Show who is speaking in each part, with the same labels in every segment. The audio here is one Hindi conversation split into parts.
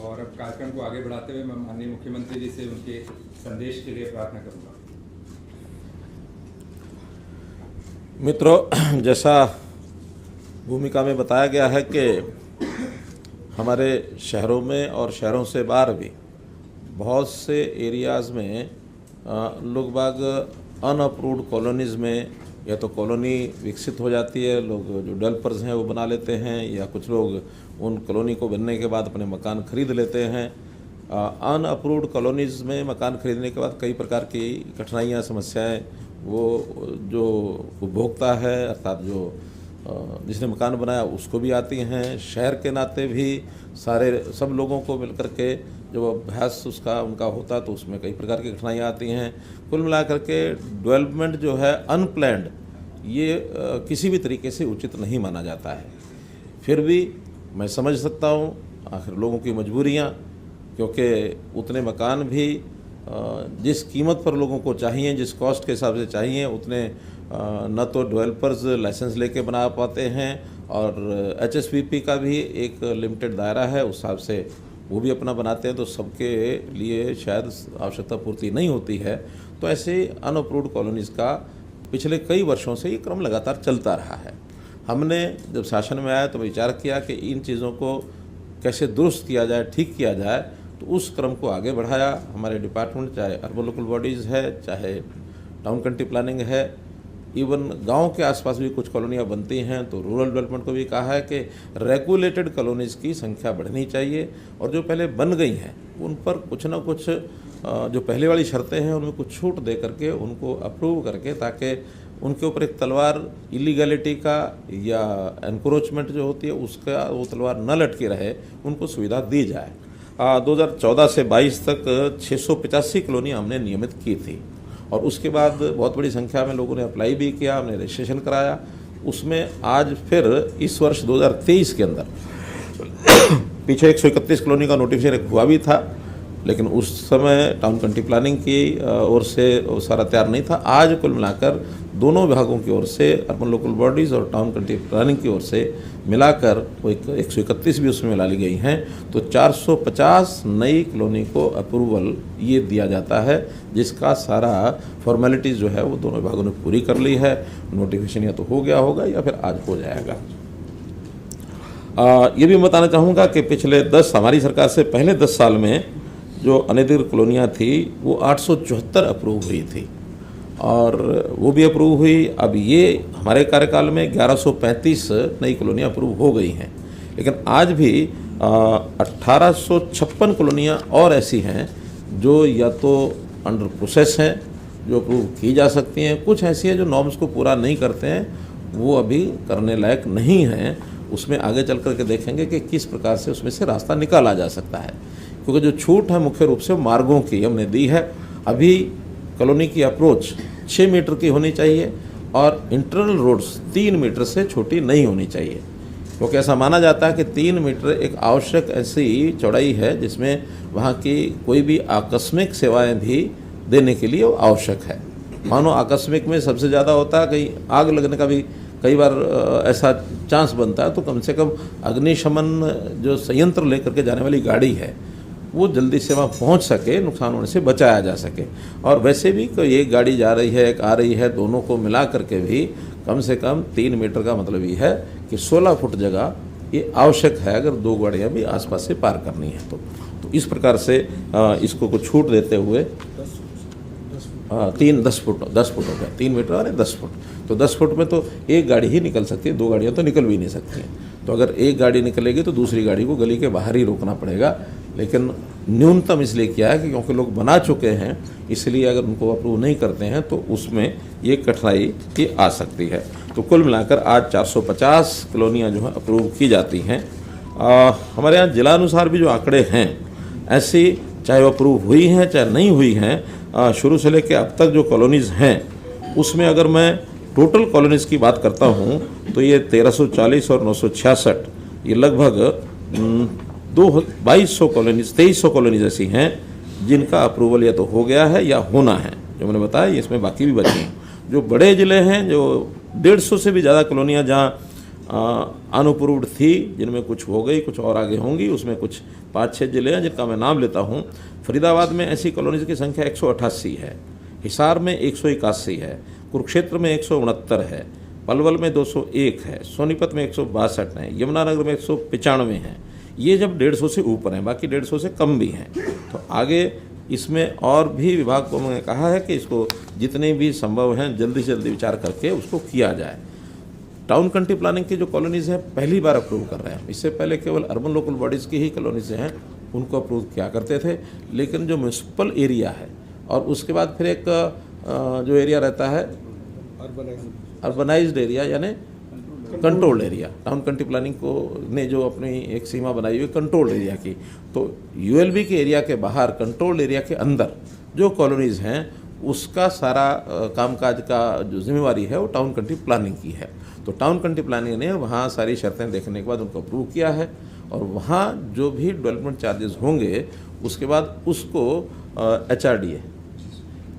Speaker 1: और अब कार्यक्रम को आगे बढ़ाते हुए मैं माननीय मुख्यमंत्री जी से उनके संदेश के लिए प्रार्थना करूंगा।
Speaker 2: मित्रों, जैसा भूमिका में बताया गया है कि हमारे शहरों में और शहरों से बाहर भी बहुत से एरियाज़ में लोग बाग अनअप्रूव्ड कॉलोनीज़ में या तो कॉलोनी विकसित हो जाती है, लोग जो डेवलपर्स हैं वो बना लेते हैं, या कुछ लोग उन कॉलोनी को बनने के बाद अपने मकान खरीद लेते हैं। अनअप्रूव्ड कॉलोनीज़ में मकान खरीदने के बाद कई प्रकार की कठिनाइयाँ, समस्याएं वो जो उपभोक्ता है अर्थात जो जिसने मकान बनाया उसको भी आती हैं। शहर के नाते भी सब लोगों को मिलकर के जब अभ्यास उनका होता तो उसमें कई प्रकार की कठिनाइयाँ आती हैं। कुल मिलाकर के डेवलपमेंट जो है अनप्लैन्ड, ये किसी भी तरीके से उचित नहीं माना जाता है। फिर भी मैं समझ सकता हूँ आखिर लोगों की मजबूरियाँ, क्योंकि उतने मकान भी जिस कीमत पर लोगों को चाहिए, जिस कॉस्ट के हिसाब से चाहिए, उतने न तो डेवलपर्स लाइसेंस लेके बना पाते हैं, और HSPP का भी एक लिमिटेड दायरा है, उस हिसाब से वो भी अपना बनाते हैं, तो सबके लिए शायद आवश्यकता पूर्ति नहीं होती है। तो ऐसे अनअप्रूव्ड कॉलोनीज़ का पिछले कई वर्षों से ये क्रम लगातार चलता रहा है। हमने जब शासन में आया तो विचार किया कि इन चीज़ों को कैसे दुरुस्त किया जाए, ठीक किया जाए, तो उस क्रम को आगे बढ़ाया। हमारे डिपार्टमेंट, चाहे अर्बन लोकल बॉडीज़ है, चाहे टाउन कंट्री प्लानिंग है, इवन गांव के आसपास भी कुछ कॉलोनियाँ बनती हैं, तो रूरल डेवलपमेंट को भी कहा है कि रेगुलेटेड कॉलोनीज़ की संख्या बढ़नी चाहिए, और जो पहले बन गई हैं उन पर कुछ ना कुछ जो पहले वाली शर्तें हैं उनमें कुछ छूट दे करके उनको अप्रूव करके, ताकि उनके ऊपर एक तलवार इलीगैलिटी का या एनक्रोचमेंट जो होती है उसका वो तलवार न लटके रहे, उनको सुविधा दी जाए। 2014 से 22 तक 685 कॉलोनियाँ हमने नियमित की थी, और उसके बाद बहुत बड़ी संख्या में लोगों ने अप्लाई भी किया, हमने रजिस्ट्रेशन कराया। उसमें आज फिर इस वर्ष 2023 के अंदर पीछे 131 कॉलोनी का नोटिफिकेशन हुआ भी था, लेकिन उस समय टाउन कंट्री प्लानिंग की ओर से वो सारा तैयार नहीं था। आज कुल मिलाकर दोनों विभागों की ओर से, अर्बन लोकल बॉडीज़ और टाउन कंट्री प्लानिंग की ओर से मिलाकर वो 131 भी उसमें मिला ली गई हैं, तो 450 नई कॉलोनी को अप्रूवल ये दिया जाता है, जिसका सारा फॉर्मेलिटीज़ जो है वो दोनों विभागों ने पूरी कर ली है। नोटिफिकेशन या तो हो गया होगा या फिर आज हो जाएगा। ये भी मैं बताना चाहूँगा कि पिछले हमारी सरकार से पहले 10 साल में जो अनधिकृत कॉलोनियाँ थी वो 874 अप्रूव हुई थी, और वो भी अप्रूव हुई। अब ये हमारे कार्यकाल में 1135 नई कॉलोनियाँ अप्रूव हो गई हैं, लेकिन आज भी 1856 कॉलोनियाँ और ऐसी हैं जो या तो अंडर प्रोसेस हैं, जो अप्रूव की जा सकती हैं, कुछ ऐसी हैं जो नॉर्म्स को पूरा नहीं करते हैं, वो अभी करने लायक नहीं हैं। उसमें आगे चल कर के देखेंगे कि किस प्रकार से उसमें से रास्ता निकाला जा सकता है, क्योंकि जो छूट है मुख्य रूप से मार्गों की हमने दी है। अभी कॉलोनी की अप्रोच 6 मीटर की होनी चाहिए, और इंटरनल रोड्स 3 मीटर से छोटी नहीं होनी चाहिए, क्योंकि ऐसा माना जाता है कि 3 मीटर एक आवश्यक ऐसी चौड़ाई है जिसमें वहाँ की कोई भी आकस्मिक सेवाएं भी देने के लिए आवश्यक है। मानो आकस्मिक में सबसे ज़्यादा होता है, कहीं आग लगने का भी कई बार ऐसा चांस बनता है, तो कम से कम अग्निशमन जो संयंत्र लेकर के जाने वाली गाड़ी है वो जल्दी से वहाँ पहुँच सके, नुकसान होने से बचाया जा सके। और वैसे भी कोई एक गाड़ी जा रही है, एक आ रही है, दोनों को मिला करके भी कम से कम 3 मीटर का मतलब ये है कि 16 फुट जगह ये आवश्यक है, अगर 2 गाड़ियाँ भी आसपास से पार करनी है तो इस प्रकार से इसको कुछ छूट देते हुए 10 फुट हो गया, 3 मीटर और 10 फुट, तो 10 फुट में तो एक गाड़ी ही निकल सकती है, 2 गाड़ियाँ तो निकल भी नहीं सकती हैं। तो अगर एक गाड़ी निकलेगी तो दूसरी गाड़ी को गली के बाहर ही रोकना पड़ेगा, लेकिन न्यूनतम इसलिए किया है कि क्योंकि लोग बना चुके हैं, इसलिए अगर उनको अप्रूव नहीं करते हैं तो उसमें ये कठिनाई की आ सकती है। तो कुल मिलाकर आज 450 कॉलोनियाँ जो हैं अप्रूव की जाती हैं। हमारे यहाँ जिलानुसार भी जो आंकड़े हैं, ऐसी चाहे वो अप्रूव हुई हैं चाहे नहीं हुई हैं, शुरू से लेकर अब तक जो कॉलोनीज़ हैं उसमें अगर मैं टोटल कॉलोनीज़ की बात करता हूँ तो ये 1340 और 966, ये लगभग 2200 कॉलोनीज 2300 कॉलोनीज ऐसी हैं जिनका अप्रूवल या तो हो गया है या होना है। जो मैंने बताया इसमें बाकी भी बची हैं। जो बड़े ज़िले हैं, जो 150 से भी ज़्यादा कॉलोनियाँ जहाँ अनअप्रूव्ड थी, जिनमें कुछ हो गई, कुछ और आगे होंगी। उसमें कुछ 5-6 जिले हैं जिनका मैं नाम लेता हूँ। फरीदाबाद में ऐसी कॉलोनीज की संख्या 188 है, हिसार में 181 है, कुरुक्षेत्र में 169 है, पलवल में 201 है, सोनीपत में 162 है, यमुनानगर में 195 है। ये जब 150 से ऊपर हैं, बाकी 150 से कम भी हैं। तो आगे इसमें और भी विभाग को मैंने कहा है कि इसको जितने भी संभव हैं जल्दी से जल्दी विचार करके उसको किया जाए। टाउन कंट्री प्लानिंग की जो कॉलोनीज़ हैं पहली बार अप्रूव कर रहे हैं। इससे पहले केवल अर्बन लोकल बॉडीज़ की ही कॉलोनीज़ हैं, उनको अप्रूव किया करते थे। लेकिन जो म्यूनसिपल एरिया है और उसके बाद फिर एक जो एरिया रहता है अर्बनाइज्ड एरिया यानी controlled area, town country planning को ने जो अपनी एक सीमा बनाई हुई कंट्रोल्ड एरिया की, तो यूएलबी के एरिया के बाहर कंट्रोल्ड एरिया के अंदर जो कॉलोनीज़ हैं उसका सारा कामकाज का जो जिम्मेवारी है वो टाउन कंट्री प्लानिंग की है। तो टाउन कंट्री प्लानिंग ने वहाँ सारी शर्तें देखने के बाद उनको अप्रूव किया है और वहाँ जो भी डेवलपमेंट चार्जेस होंगे उसके बाद उसको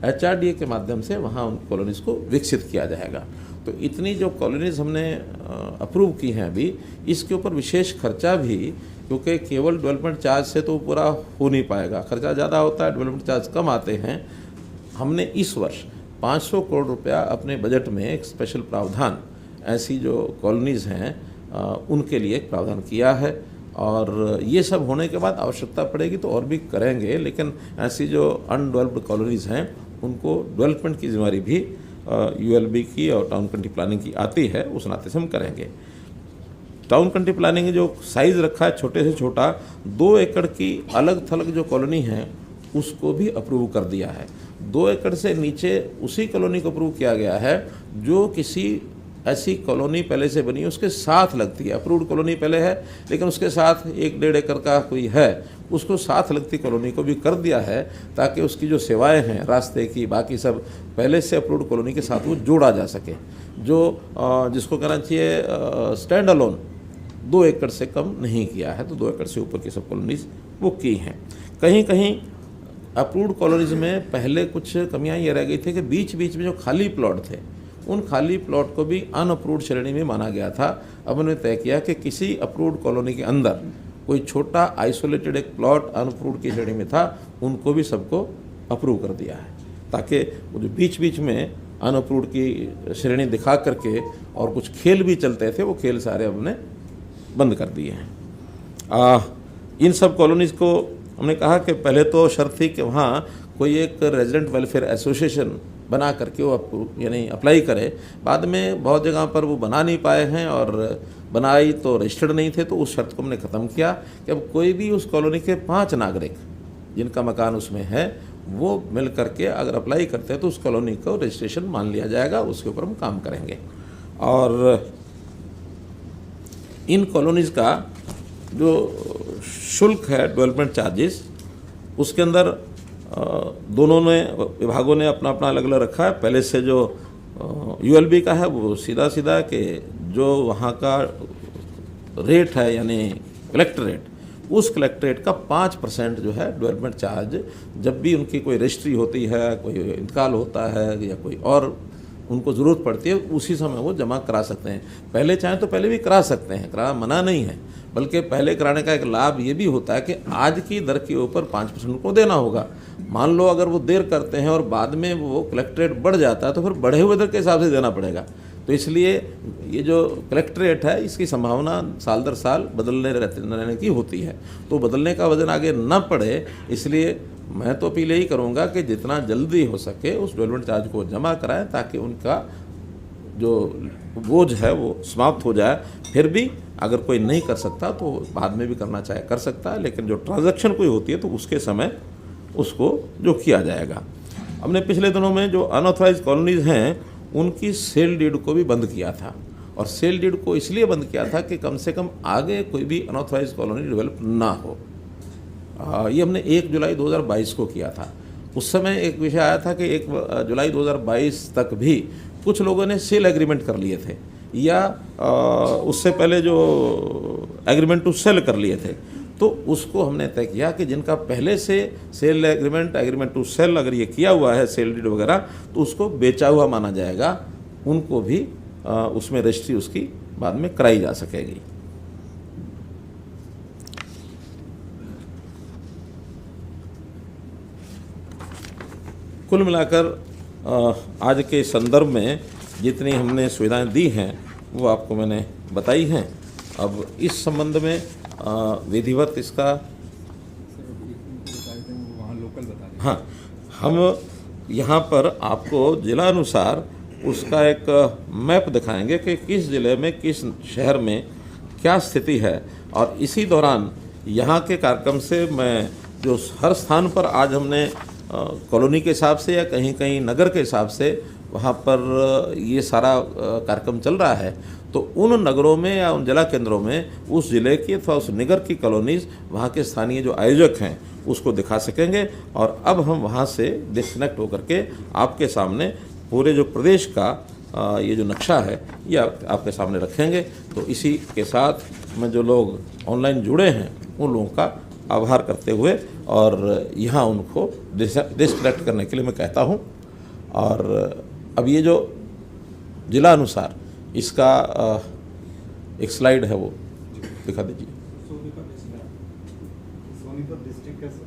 Speaker 2: एचआरडीए के माध्यम से वहाँ उन कॉलोनीज़ को विकसित किया जाएगा। तो इतनी जो कॉलोनीज़ हमने अप्रूव की हैं अभी, इसके ऊपर विशेष खर्चा भी, क्योंकि केवल डेवलपमेंट चार्ज से तो पूरा हो नहीं पाएगा, खर्चा ज़्यादा होता है, डेवलपमेंट चार्ज कम आते हैं। हमने इस वर्ष 500 करोड़ रुपया अपने बजट में एक स्पेशल प्रावधान ऐसी जो कॉलोनीज़ हैं उनके लिए एक प्रावधान किया है। और ये सब होने के बाद आवश्यकता पड़ेगी तो और भी करेंगे, लेकिन ऐसी जो अनडेवलप्ड कॉलोनीज़ हैं उनको डेवलपमेंट की जिम्मेदारी भी यूएलबी की और टाउन कंट्री प्लानिंग की आती है, उस नाते से हम करेंगे। टाउन कंट्री प्लानिंग जो साइज़ रखा है छोटे से छोटा, 2 एकड़ की अलग थलग जो कॉलोनी है उसको भी अप्रूव कर दिया है। 2 एकड़ से नीचे उसी कॉलोनी को अप्रूव किया गया है जो किसी ऐसी कॉलोनी पहले से बनी है उसके साथ लगती है। अप्रूव्ड कॉलोनी पहले है लेकिन उसके साथ 1-1.5 एकड़ का कोई है, उसको साथ लगती कॉलोनी को भी कर दिया है ताकि उसकी जो सेवाएं हैं रास्ते की बाकी सब पहले से अप्रूव्ड कॉलोनी के साथ वो जोड़ा जा सके। जो जिसको कहना चाहिए स्टैंड अलोन 2 एकड़ से कम नहीं किया है, तो 2 एकड़ से ऊपर की सब कॉलोनीज वो की हैं। कहीं कहीं अप्रूव्ड कॉलोनीज में पहले कुछ कमियां ये रह गई थी कि बीच बीच में जो खाली प्लॉट थे उन खाली प्लॉट को भी अनअप्रूव्ड श्रेणी में माना गया था। अब उन्होंने तय किया कि किसी अप्रूव्ड कॉलोनी के अंदर कोई छोटा आइसोलेटेड एक प्लॉट अनअप्रूव्ड की श्रेणी में था, उनको भी सबको अप्रूव कर दिया है ताकि वो जो बीच बीच में अनअप्रूव्ड की श्रेणी दिखा करके और कुछ खेल भी चलते थे वो खेल सारे हमने बंद कर दिए हैं। इन सब कॉलोनीज़ को हमने कहा कि पहले तो शर्त थी कि वहाँ कोई एक रेजिडेंट वेलफेयर एसोसिएशन बना करके वो यानी अप्लाई करे। बाद में बहुत जगह पर वो बना नहीं पाए हैं और बनाई तो रजिस्टर्ड नहीं थे, तो उस शर्त को हमने ख़त्म किया कि अब कोई भी उस कॉलोनी के 5 नागरिक जिनका मकान उसमें है वो मिल करके अगर अप्लाई करते हैं तो उस कॉलोनी को रजिस्ट्रेशन मान लिया जाएगा, उसके ऊपर हम काम करेंगे। और इन कॉलोनीज़ का जो शुल्क है डेवलपमेंट चार्जेस, उसके अंदर दोनों ने विभागों ने अपना अपना अलग अलग रखा है। पहले से जो यूएलबी का है वो सीधा सीधा कि जो वहाँ का रेट है यानी कलेक्टर रेट, उस कलेक्टर रेट का 5% जो है डेवलपमेंट चार्ज जब भी उनकी कोई रजिस्ट्री होती है, कोई इंतकाल होता है या कोई और उनको ज़रूरत पड़ती है, उसी समय वो जमा करा सकते हैं। पहले चाहें तो पहले भी करा सकते हैं, करा मना नहीं है, बल्कि पहले कराने का एक लाभ ये भी होता है कि आज की दर के ऊपर 5% को देना होगा। मान लो अगर वो देर करते हैं और बाद में वो कलेक्टर रेट बढ़ जाता है तो फिर बढ़े हुए दर के हिसाब से देना पड़ेगा। तो इसलिए ये जो कलेक्टर रेट है इसकी संभावना साल दर साल बदलने रहने की होती है, तो बदलने का वजन आगे न पड़े, इसलिए मैं तो अपील यही करूँगा कि जितना जल्दी हो सके उस डेवलपमेंट चार्ज को जमा कराएं ताकि उनका जो बोझ है वो समाप्त हो जाए। फिर भी अगर कोई नहीं कर सकता तो बाद में भी करना चाहे कर सकता है, लेकिन जो ट्रांजैक्शन कोई होती है तो उसके समय उसको जो किया जाएगा। हमने पिछले दिनों में जो अनऑथराइज्ड कॉलोनीज़ हैं उनकी सेल डीड को भी बंद किया था, और सेल डीड को इसलिए बंद किया था कि कम से कम आगे कोई भी अनऑथराइज्ड कॉलोनी डेवलप ना हो। ये हमने 1 जुलाई 2022 को किया था। उस समय एक विषय आया था कि 1 जुलाई 2022 तक भी कुछ लोगों ने सेल एग्रीमेंट कर लिए थे या उससे पहले जो एग्रीमेंट टू सेल कर लिए थे, तो उसको हमने तय किया कि जिनका पहले से सेल एग्रीमेंट टू सेल अगर ये किया हुआ है सेल डीड वगैरह, तो उसको बेचा हुआ माना जाएगा, उनको भी उसमें रजिस्ट्री उसकी बाद में कराई जा सकेगी। कुल मिलाकर आज के संदर्भ में जितनी हमने सुविधाएं दी हैं वो आपको मैंने बताई हैं। अब इस संबंध में विधिवत इसका
Speaker 1: वहाँ लोकल बता दें।
Speaker 2: हाँ, हम यहाँ पर आपको जिला अनुसार उसका एक मैप दिखाएंगे कि किस ज़िले में किस शहर में क्या स्थिति है, और इसी दौरान यहाँ के कार्यक्रम से मैं जो हर स्थान पर आज हमने कॉलोनी के हिसाब से या कहीं कहीं नगर के हिसाब से वहाँ पर ये सारा कार्यक्रम चल रहा है, तो उन नगरों में या उन जिला केंद्रों में उस ज़िले की अथवा उस निगर की कॉलोनीज़ वहाँ के स्थानीय जो आयोजक हैं उसको दिखा सकेंगे। और अब हम वहाँ से डिस्कनेक्ट होकर के आपके सामने पूरे जो प्रदेश का ये जो नक्शा है ये आपके सामने रखेंगे। तो इसी के साथ मैं जो लोग ऑनलाइन जुड़े हैं उन लोगों का आभार करते हुए और यहाँ उनको डिस्कनेक्ट करने के लिए मैं कहता हूँ। और अब ये जो जिला अनुसार इसका एक स्लाइड है वो दिखा दीजिए।
Speaker 3: सोनीपत डिस्ट्रिक्ट है सर,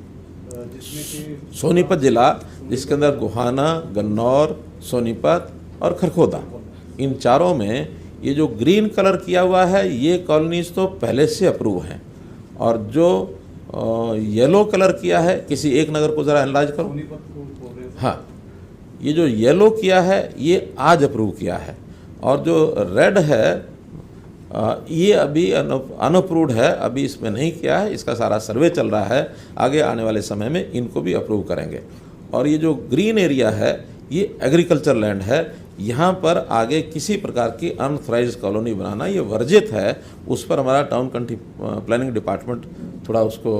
Speaker 3: जिसमें कि
Speaker 2: सोनीपत जिला जिसके अंदर गोहाना, गन्नौर, सोनीपत और खरखोदा, इन चारों में ये जो ग्रीन कलर किया हुआ है ये कॉलोनीज तो पहले से अप्रूव हैं, और जो येलो कलर किया है, किसी एक नगर को ज़रा एनालाइज करो।
Speaker 3: सोनीपत को बोल रहे हैं सर।
Speaker 2: हाँ, ये जो येलो किया है ये आज अप्रूव किया है, और जो रेड है ये अभी अनअप्रूव्ड है, अभी इसमें नहीं किया है, इसका सारा सर्वे चल रहा है, आगे आने वाले समय में इनको भी अप्रूव करेंगे। और ये जो ग्रीन एरिया है ये एग्रीकल्चर लैंड है, यहाँ पर आगे किसी प्रकार की अनऑथराइज कॉलोनी बनाना ये वर्जित है। उस पर हमारा टाउन कंट्री प्लानिंग डिपार्टमेंट थोड़ा उसको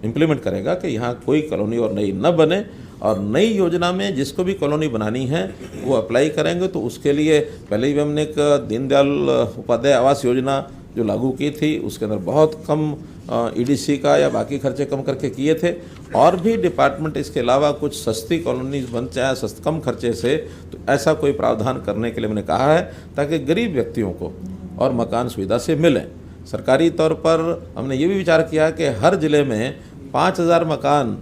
Speaker 2: इम्प्लीमेंट करेगा कि यहाँ कोई कॉलोनी और नई न बने, और नई योजना में जिसको भी कॉलोनी बनानी है वो अप्लाई करेंगे। तो उसके लिए पहले ही हमने एक दीनदयाल उपाध्याय आवास योजना जो लागू की थी उसके अंदर बहुत कम ईडीसी का या बाकी खर्चे कम करके किए थे, और भी डिपार्टमेंट इसके अलावा कुछ सस्ती कॉलोनीज बन चाहे कम खर्चे से, तो ऐसा कोई प्रावधान करने के लिए मैंने कहा है ताकि गरीब व्यक्तियों को और मकान सुविधा से मिलें। सरकारी तौर पर हमने ये भी विचार किया कि हर ज़िले में 5000 मकान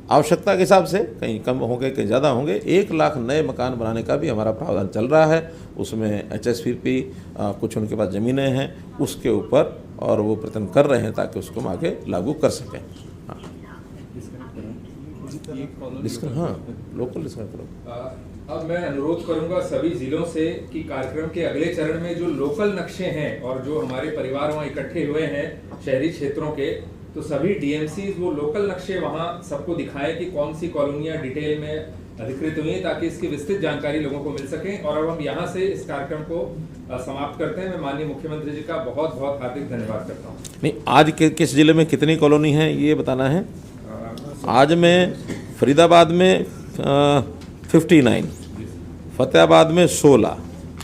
Speaker 2: आवश्यकता के हिसाब से, कहीं कम होंगे कहीं ज़्यादा होंगे, 1 लाख नए मकान बनाने का भी हमारा प्रावधान चल रहा है। उसमें HSPP कुछ उनके पास ज़मीनें हैं उसके ऊपर, और वो प्रयत्न कर रहे हैं ताकि उसको हम आगे लागू कर सकें। हाँ, हाँ, लोकल डिस्कनेक्ट करो।
Speaker 1: अब मैं अनुरोध करूंगा सभी जिलों से कि कार्यक्रम के अगले चरण में जो लोकल नक्शे हैं और जो हमारे परिवार वहाँ इकट्ठे हुए हैं शहरी क्षेत्रों के, तो सभी DMCs वो लोकल नक्शे वहाँ सबको दिखाएं कि कौन सी कॉलोनियाँ डिटेल में अधिकृत हुई हैं, ताकि इसकी विस्तृत जानकारी लोगों को मिल सके। और अब हम यहाँ से इस कार्यक्रम को समाप्त करते हैं। मैं माननीय मुख्यमंत्री जी का बहुत बहुत हार्दिक धन्यवाद करता हूँ।
Speaker 2: नहीं, आज किस जिले में कितनी कॉलोनी है ये बताना है। आज में फरीदाबाद में 59, फतेहाबाद में 16,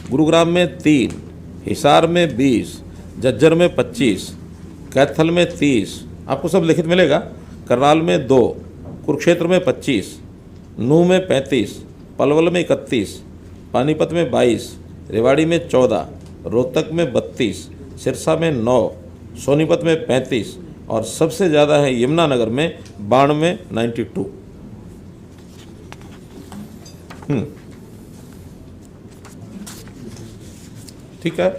Speaker 2: गुरुग्राम में 3, हिसार में 20, झज्जर में 25, कैथल में 30, आपको सब लिखित मिलेगा, करनाल में 2, कुरुक्षेत्र में 25, नूह में 35, पलवल में 31, पानीपत में 22, रेवाड़ी में 14, रोहतक में 32, सिरसा में 9, सोनीपत में 35, और सबसे ज़्यादा है यमुनानगर में 92, 92। ठीक है।